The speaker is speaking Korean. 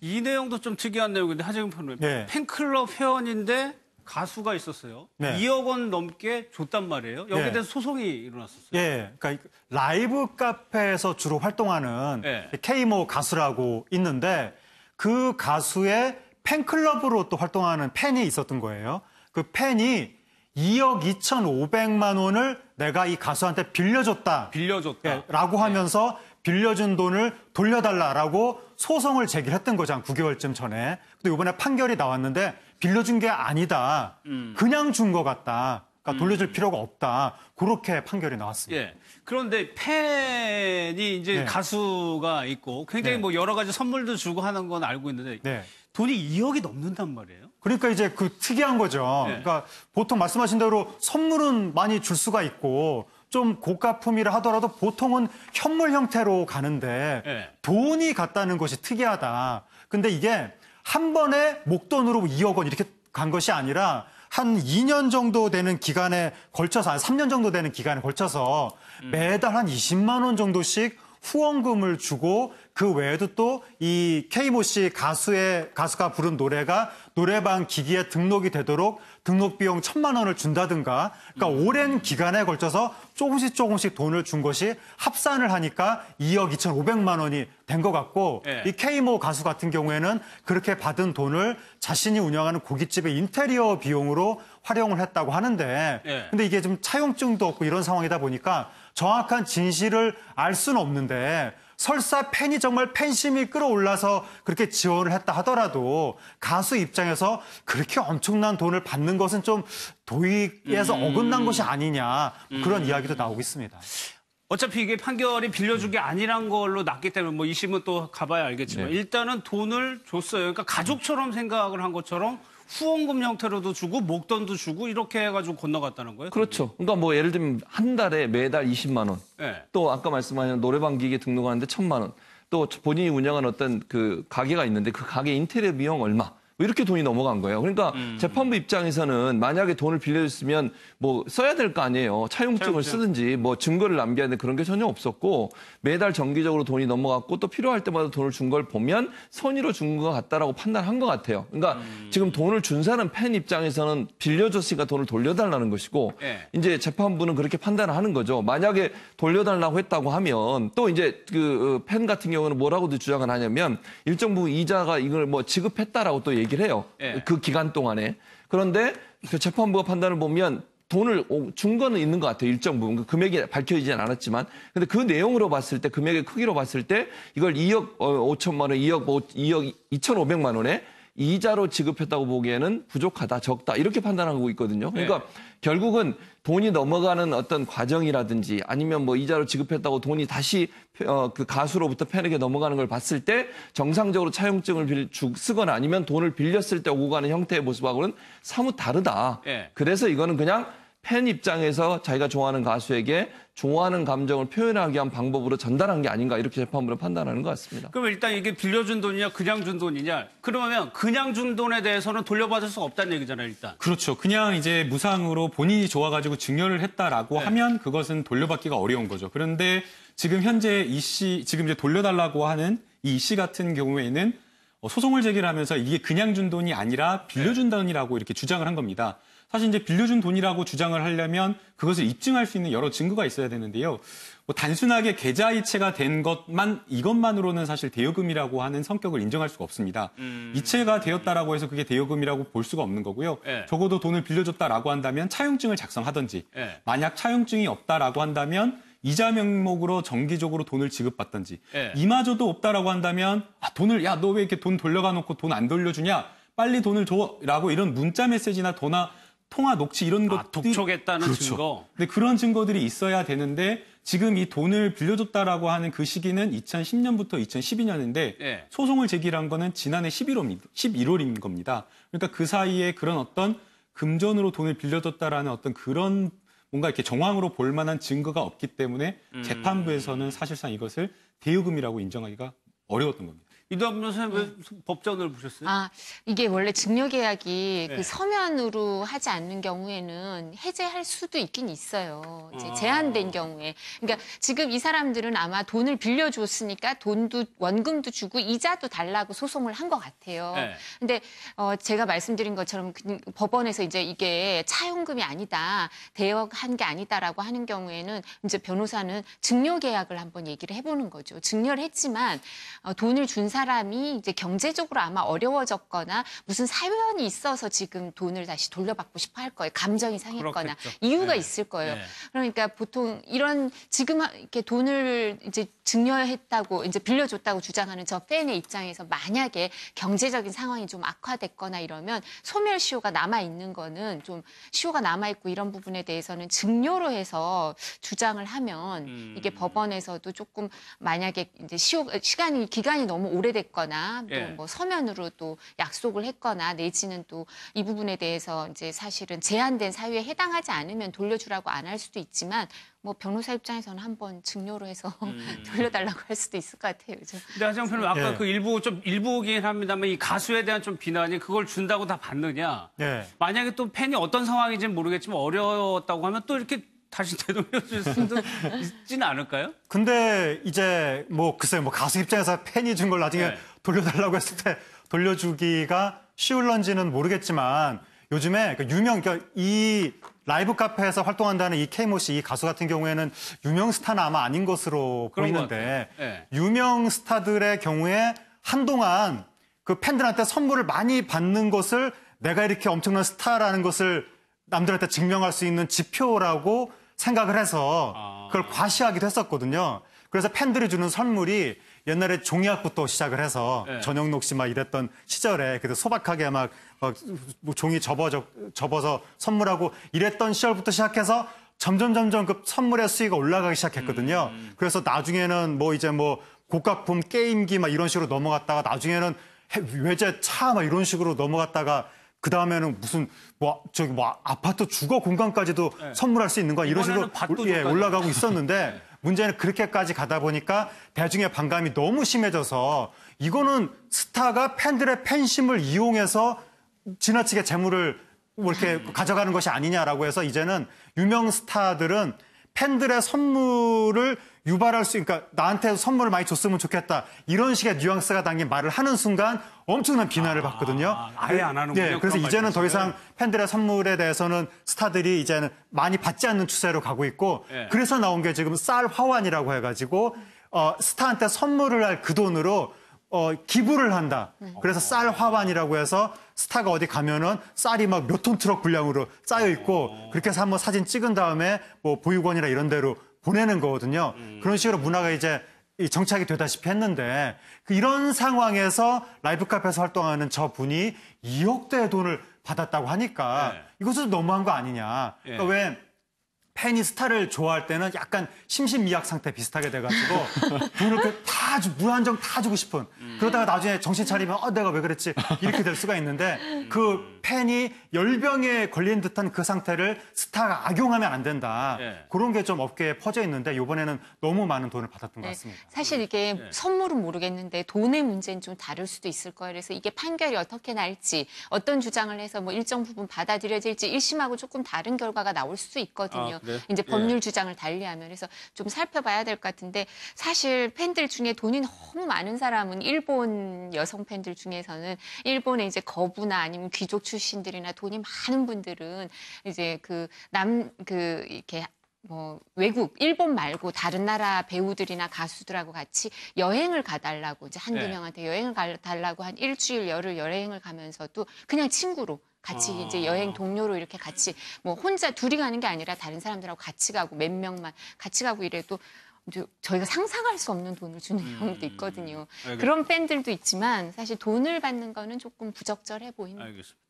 이 내용도 좀 특이한 내용인데 하재경 평론가님. 네. 팬클럽 회원인데 가수가 있었어요. 네. 2억 원 넘게 줬단 말이에요. 여기에 네. 대해서 소송이 일어났었어요. 예, 그러니까 라이브 카페에서 주로 활동하는 네. K모 가수라고 있는데 그 가수의 팬클럽으로 또 활동하는 팬이 있었던 거예요. 그 팬이 2억 2,500만 원을 내가 이 가수한테 빌려줬다. 빌려줬다. 라고 하면서 빌려준 돈을 돌려달라라고 소송을 제기했던 거죠. 한 9개월쯤 전에. 근데 이번에 판결이 나왔는데 빌려준 게 아니다. 그냥 준 것 같다. 그러니까 돌려줄 필요가 없다. 그렇게 판결이 나왔습니다. 예. 그런데 팬이 이제 네. 가수가 있고 굉장히 네. 뭐 여러 가지 선물도 주고 하는 건 알고 있는데 네. 돈이 2억이 넘는단 말이에요. 그러니까 이제 그 특이한 거죠. 네. 그러니까 보통 말씀하신 대로 선물은 많이 줄 수가 있고 좀 고가품이라 하더라도 보통은 현물 형태로 가는데 네. 돈이 갔다는 것이 특이하다. 근데 이게 한 번에 목돈으로 2억 원 이렇게 간 것이 아니라 한 2년 정도 되는 기간에 걸쳐서 한 3년 정도 되는 기간에 걸쳐서 매달 한 20만 원 정도씩 후원금을 주고 그 외에도 또 이 K모 씨 가수가 부른 노래가 노래방 기기에 등록이 되도록 등록 비용 1,000만 원을 준다든가 그러니까 오랜 기간에 걸쳐서 조금씩 돈을 준 것이 합산을 하니까 2억 2,500만 원이 된 것 같고 네. 이 K모 가수 같은 경우에는 그렇게 받은 돈을 자신이 운영하는 고깃집의 인테리어 비용으로 활용을 했다고 하는데 네. 근데 이게 좀 차용증도 없고 이런 상황이다 보니까 정확한 진실을 알 수는 없는데 설사 팬이 정말 팬심이 끌어올라서 그렇게 지원을 했다 하더라도 가수 입장에서 그렇게 엄청난 돈을 받는 것은 좀 도의에서 어긋난 것이 아니냐 그런 이야기도 나오고 있습니다. 어차피 이게 판결이 빌려준 게 아니란 걸로 났기 때문에 뭐 2심은 또 가봐야 알겠지만 네. 일단은 돈을 줬어요. 그러니까 가족처럼 생각을 한 것처럼 후원금 형태로도 주고 목돈도 주고 이렇게 해가지고 건너갔다는 거예요? 그렇죠. 그러니까 뭐 예를 들면 한 달에 매달 20만 원. 네. 또 아까 말씀하신 노래방 기계 등록하는데 1,000만 원. 또 본인이 운영한 어떤 그 가게가 있는데 그 가게 인테리어 비용 얼마. 뭐 이렇게 돈이 넘어간 거예요. 그러니까 재판부 입장에서는 만약에 돈을 빌려줬으면 뭐 써야 될 거 아니에요. 차용증을 쓰든지 뭐 증거를 남겨야 되는데 그런 게 전혀 없었고 매달 정기적으로 돈이 넘어갔고 또 필요할 때마다 돈을 준 걸 보면 선의로 준 것 같다라고 판단한 것 같아요. 그러니까 지금 돈을 준 사람 팬 입장에서는 빌려줬으니까 돈을 돌려달라는 것이고 네. 이제 재판부는 그렇게 판단을 하는 거죠. 만약에 돌려달라고 했다고 하면 또 이제 그 팬 같은 경우는 뭐라고도 주장을 하냐면 일정 부분 이자가 이걸 뭐 지급했다라고 또 얘기를 해요. 예. 그 기간 동안에. 그런데 그 재판부가 판단을 보면 돈을 준 거는 있는 것 같아요. 일정 부분. 그 금액이 밝혀지진 않았지만. 근데 그 내용으로 봤을 때, 금액의 크기로 봤을 때 이걸 2억 5천만 원, 2억 2,500만 원에 이자로 지급했다고 보기에는 부족하다, 적다 이렇게 판단하고 있거든요. 그러니까 결국은 돈이 넘어가는 어떤 과정이라든지 아니면 뭐 이자로 지급했다고 돈이 다시 그 가수로부터 팬에게 넘어가는 걸 봤을 때 정상적으로 차용증을 쓰거나 아니면 돈을 빌렸을 때 오고 가는 형태의 모습하고는 사뭇 다르다. 예. 그래서 이거는 그냥 팬 입장에서 자기가 좋아하는 가수에게 좋아하는 감정을 표현하기 위한 방법으로 전달한 게 아닌가 이렇게 재판부는 판단하는 것 같습니다. 그럼 일단 이게 빌려준 돈이냐 그냥 준 돈이냐 그러면 그냥 준 돈에 대해서는 돌려받을 수 없다는 얘기잖아요. 일단. 그렇죠. 그냥 이제 무상으로 본인이 좋아가지고 증여를 했다라고 네. 하면 그것은 돌려받기가 어려운 거죠. 그런데 지금 현재 지금 이제 돌려달라고 하는 이 씨 같은 경우에는 소송을 제기를 하면서 이게 그냥 준 돈이 아니라 빌려준 돈이라고 이렇게 주장을 한 겁니다. 사실 이제 빌려준 돈이라고 주장을 하려면 그것을 입증할 수 있는 여러 증거가 있어야 되는데요. 뭐 단순하게 계좌이체가 된 이것만으로는 사실 대여금이라고 하는 성격을 인정할 수가 없습니다. 이체가 되었다라고 해서 그게 대여금이라고 볼 수가 없는 거고요. 예. 적어도 돈을 빌려줬다라고 한다면 차용증을 작성하든지 예. 만약 차용증이 없다라고 한다면 이자 명목으로 정기적으로 돈을 지급받든지 예. 이마저도 없다라고 한다면 너 왜 이렇게 돈 돌려가 놓고 돈 안 돌려주냐? 빨리 돈을 줘라고 이런 문자 메시지나 통화 녹취 이런 것들이 독촉했다는 그렇죠. 증거. 근데 그런 증거들이 있어야 되는데 지금 이 돈을 빌려줬다라고 하는 그 시기는 2010년부터 2012년인데 예. 소송을 제기한 거는 지난해 11월인 겁니다. 그러니까 그 사이에 그런 어떤 금전으로 돈을 빌려줬다라는 어떤 그런 뭔가 이렇게 정황으로 볼 만한 증거가 없기 때문에 재판부에서는 사실상 이것을 대여금이라고 인정하기가 어려웠던 겁니다. 이동환 변호사님 왜 법전을 보셨어요? 아, 이게 원래 증여계약이 네. 그 서면으로 하지 않는 경우에는 해제할 수도 있긴 있어요. 이제 제한된 경우에. 그러니까 지금 이 사람들은 아마 돈을 빌려줬으니까 돈도 원금도 주고 이자도 달라고 소송을 한 것 같아요. 네. 근데 제가 말씀드린 것처럼 법원에서 이제 이게 차용금이 아니다, 대여한 게 아니다라고 하는 경우에는 이제 변호사는 증여계약을 한번 얘기를 해보는 거죠. 증여를 했지만 돈을 준 사람이 이제 경제적으로 아마 어려워졌거나 무슨 사연이 있어서 지금 돈을 다시 돌려받고 싶어 할 거예요. 감정이 상했거나 그렇겠죠. 이유가 네. 있을 거예요. 네. 그러니까 보통 이런 지금 이렇게 돈을 이제 증여했다고 이제 빌려줬다고 주장하는 저 팬의 입장에서 만약에 경제적인 상황이 좀 악화됐거나 이러면 소멸시효가 남아 있는 거는 좀 시효가 남아 있고 이런 부분에 대해서는 증여로 해서 주장을 하면 이게 법원에서도 조금 만약에 이제 기간이 너무 오래됐거나 또 예. 뭐 서면으로 또 약속을 했거나 내지는 또 이 부분에 대해서 이제 사실은 제한된 사유에 해당하지 않으면 돌려주라고 안 할 수도 있지만 뭐 변호사 입장에서는 한번 증여로 해서 돌려달라고 할 수도 있을 것 같아요. 요즘. 근데 하정 변호사 아까 예. 그 일부긴 합니다만 이 가수에 대한 좀 비난이 그걸 준다고 다 받느냐? 예. 만약에 또 팬이 어떤 상황인지는 모르겠지만 어려웠다고 하면 또 이렇게 다시 되돌려줄 수도 있지는 않을까요? 근데 이제 뭐 글쎄요, 뭐 가수 입장에서 팬이 준 걸 나중에 네. 돌려달라고 했을 때 돌려주기가 쉬울런지는 모르겠지만 요즘에 그 그러니까 이 라이브 카페에서 활동한다는 이 케이모 씨, 이 가수 같은 경우에는 유명 스타는 아마 아닌 것으로 그런 것 보이는데 같아요. 네. 유명 스타들의 경우에 한동안 그 팬들한테 선물을 많이 받는 것을 내가 이렇게 엄청난 스타라는 것을 남들한테 증명할 수 있는 지표라고 생각을 해서 그걸 과시하기도 했었거든요. 그래서 팬들이 주는 선물이 옛날에 종이학부터 시작을 해서 네. 전영록 씨 막 이랬던 시절에 그래도 소박하게 막 뭐 종이 접어서 선물하고 이랬던 시절부터 시작해서 점점 그 선물의 수위가 올라가기 시작했거든요. 그래서 나중에는 뭐 이제 뭐 고가품 게임기 막 이런 식으로 넘어갔다가 나중에는 외제 차 막 이런 식으로 넘어갔다가 그 다음에는 무슨 뭐 아파트 주거 공간까지도 선물할 수 있는 거 이런 식으로 이번에는 밭도둑까지. 올라가고 있었는데 문제는 그렇게까지 가다 보니까 대중의 반감이 너무 심해져서 이거는 스타가 팬들의 팬심을 이용해서 지나치게 재물을 뭐 이렇게 가져가는 것이 아니냐라고 해서 이제는 유명 스타들은 팬들의 선물을 유발할 수, 그러니까 나한테 선물을 많이 줬으면 좋겠다 이런 식의 뉘앙스가 담긴 말을 하는 순간 엄청난 비난을 받거든요. 아예 안 하는군요. 예, 그래서 그런 이제는 더 말씀을. 이상 팬들의 선물에 대해서는 스타들이 이제는 많이 받지 않는 추세로 가고 있고 예. 그래서 나온 게 지금 쌀 화환이라고 해가지고 스타한테 선물을 할 그 돈으로 기부를 한다. 그래서 쌀 화환이라고 해서 스타가 어디 가면은 쌀이 막 몇 톤 트럭 분량으로 쌓여 있고 그렇게 해서 한번 사진 찍은 다음에 뭐 보육원이나 이런 데로 보내는 거거든요. 그런 식으로 문화가 이제 정착이 되다시피 했는데 이런 상황에서 라이브 카페에서 활동하는 저 분이 2억대의 돈을 받았다고 하니까 네. 이것은 너무한 거 아니냐. 예. 그러니까 왜 팬이 스타를 좋아할 때는 약간 심신미약 상태 비슷하게 돼가지고 돈을 무한정 다 주고 싶은 그러다가 나중에 정신 차리면 내가 왜 그랬지 이렇게 될 수가 있는데 그 팬이 열병에 걸린 듯한 그 상태를 스타가 악용하면 안 된다. 네. 그런 게 좀 업계에 퍼져 있는데 이번에는 너무 많은 돈을 받았던 것 네, 같습니다. 사실 이게 선물은 모르겠는데 돈의 문제는 좀 다를 수도 있을 거예요. 그래서 이게 판결이 어떻게 날지 어떤 주장을 해서 뭐 일정 부분 받아들여질지 1심하고 조금 다른 결과가 나올 수도 있거든요. 그래요? 이제 예. 법률 주장을 달리하면 그래서 좀 살펴봐야 될 것 같은데 사실 팬들 중에 돈이 너무 많은 사람은 일본 여성 팬들 중에서는 일본의 이제 거부나 아니면 귀족 출신들이나 돈이 많은 분들은 이제 이렇게 뭐 외국 일본 말고 다른 나라 배우들이나 가수들하고 같이 여행을 가달라고 이제 한두 네. 명한테 여행을 가달라고 한 일주일 열흘 여행을 가면서도 그냥 친구로 같이 이제 여행 동료로 이렇게 같이 뭐 혼자 둘이 가는 게 아니라 다른 사람들하고 같이 가고 몇 명만 같이 가고 이래도 이제 저희가 상상할 수 없는 돈을 주는 경우도 있거든요. 알겠습니다. 그런 팬들도 있지만 사실 돈을 받는 거는 조금 부적절해 보입니다. 알겠습니다.